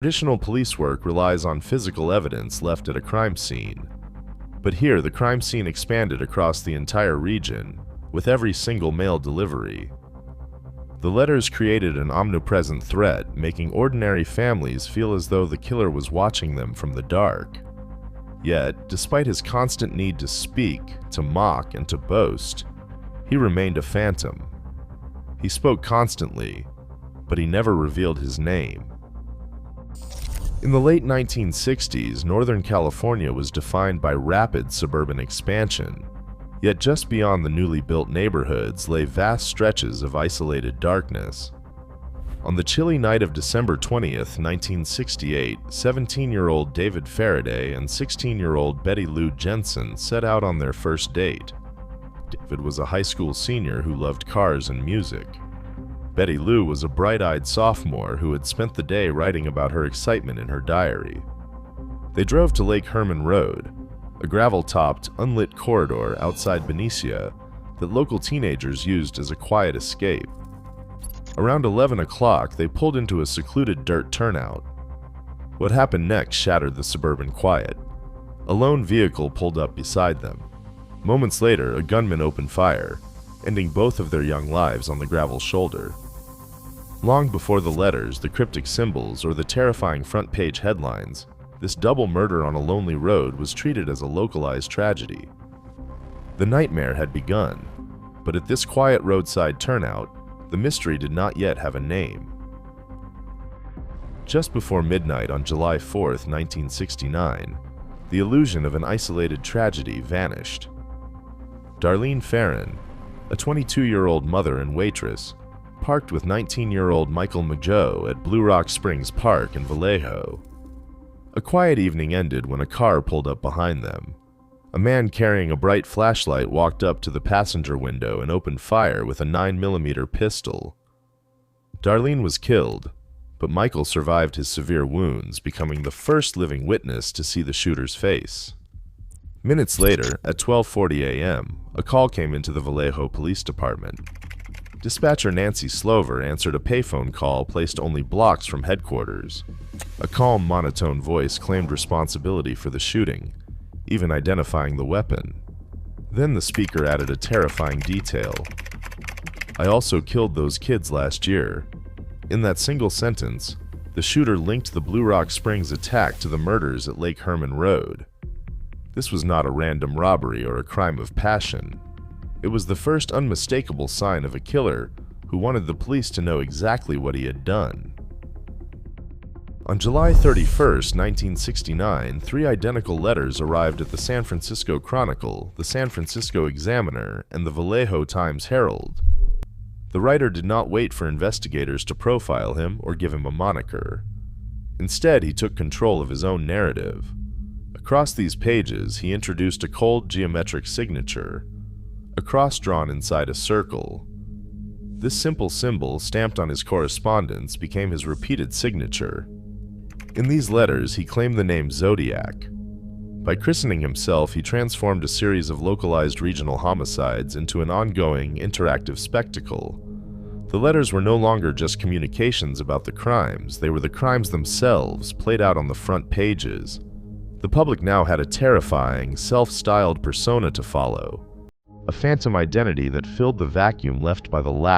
Traditional police work relies on physical evidence left at a crime scene. But here, the crime scene expanded across the entire region, with every single mail delivery. The letters created an omnipresent threat, making ordinary families feel as though the killer was watching them from the dark. Yet, despite his constant need to speak, to mock, and to boast, he remained a phantom. He spoke constantly, but he never revealed his name. In the late 1960s, Northern California was defined by rapid suburban expansion. Yet just beyond the newly built neighborhoods lay vast stretches of isolated darkness. On the chilly night of December 20th, 1968, 17-year-old David Faraday and 16-year-old Betty Lou Jensen set out on their first date. David was a high school senior who loved cars and music. Betty Lou was a bright-eyed sophomore who had spent the day writing about her excitement in her diary. They drove to Lake Herman Road, a gravel-topped, unlit corridor outside Benicia that local teenagers used as a quiet escape. Around 11 o'clock, they pulled into a secluded dirt turnout. What happened next shattered the suburban quiet. A lone vehicle pulled up beside them. Moments later, a gunman opened fire, ending both of their young lives on the gravel shoulder. Long before the letters, the cryptic symbols, or the terrifying front-page headlines, this double murder on a lonely road was treated as a localized tragedy. The nightmare had begun, but at this quiet roadside turnout, the mystery did not yet have a name. Just before midnight on July 4th, 1969, the illusion of an isolated tragedy vanished. Darlene Farron, a 22-year-old mother and waitress, parked with 19-year-old Michael Mageau at Blue Rock Springs Park in Vallejo. A quiet evening ended when a car pulled up behind them. A man carrying a bright flashlight walked up to the passenger window and opened fire with a 9mm pistol. Darlene was killed, but Michael survived his severe wounds, becoming the first living witness to see the shooter's face. Minutes later, at 12:40 a.m., a call came into the Vallejo Police Department. Dispatcher Nancy Slover answered a payphone call placed only blocks from headquarters. A calm, monotone voice claimed responsibility for the shooting, even identifying the weapon. Then the speaker added a terrifying detail. "I also killed those kids last year." In that single sentence, the shooter linked the Blue Rock Springs attack to the murders at Lake Herman Road. This was not a random robbery or a crime of passion. It was the first unmistakable sign of a killer who wanted the police to know exactly what he had done. On July 31st, 1969, 3 identical letters arrived at the San Francisco Chronicle, the San Francisco Examiner, and the Vallejo Times-Herald. The writer did not wait for investigators to profile him or give him a moniker. Instead, he took control of his own narrative. Across these pages, he introduced a cold geometric signature, a cross drawn inside a circle. This simple symbol, stamped on his correspondence, became his repeated signature. In these letters, he claimed the name Zodiac. By christening himself, he transformed a series of localized regional homicides into an ongoing, interactive spectacle. The letters were no longer just communications about the crimes, they were the crimes themselves, played out on the front pages. The public now had a terrifying, self-styled persona to follow, a phantom identity that filled the vacuum left by the lack